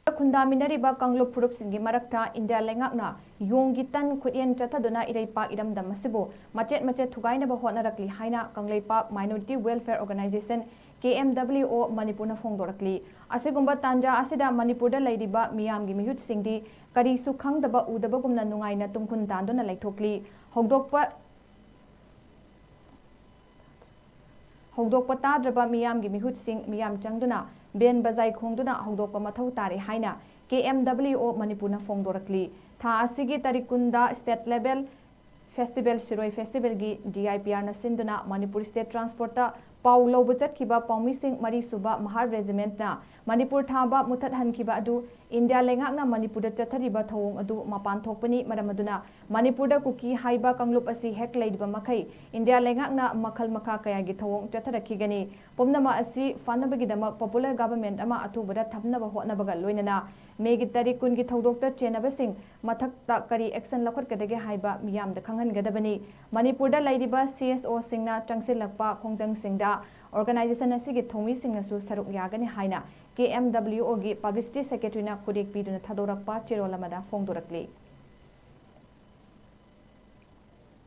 KHUNDAMINNARIBA KANGLUP PHURUP SINGGI MARAKTA INDIA LEINGAKNA YONGGI TAN KHUTYEN CHATHADUNA EREIPAK ERAMDAM ASIBU Machet Machet Thugainaba Hotnarakli Haina KANGLEIPAK Minority Welfare Organization KMWO Manipurna Phongdorakli Asigumba Tanja Asida Manipurda Leiriba Miyamgi Mihut Singdi Karisu Khangdaba Udabagumna Nungaina Tumkhun Tanduna Laithokli Hongdokpa Tadraba Miyamgi Mihut Sing Miyam Changduna Ben Bazai Khongduna Hongdokpa Mathau Tare Haina KMWO Manipurna Phongdorakli Tha Asigi Tarikunda State Level Festival Siroi Festival gi DIPR na sinduna Manipur State Transporta Pau Lobu Chatkiba Paumising Mari Suba Mahar Regiment na Manipur Thaba Muthat Hankiba adu India Leingakna Manipurda Chathariba Thawong adu Mapan Thokpani Maramaduna Manipurda Kuki Haiba Kanglup asi hek leidiba makai India Leingakna Makhal Makha Kayagi Thawong Chatharakigani Pomnama asi Fanabagidamak Popular Government ama atubada Thamnaba Hotnabaga Loinana Megi Tarikun gi Thawdokta Chenabasing Mathakta Kari Action Lakhatkadage Haiba Miyamda Khanghangadabani Manipurda leidiba CSO Singna Changsilakpa Khongjang Singda Organization asigi thomi singnasu saruk yagani haina KMWO gi Publicity Secretary na Kudek Piduna Thadorakpa Cherolamada Phongdorakli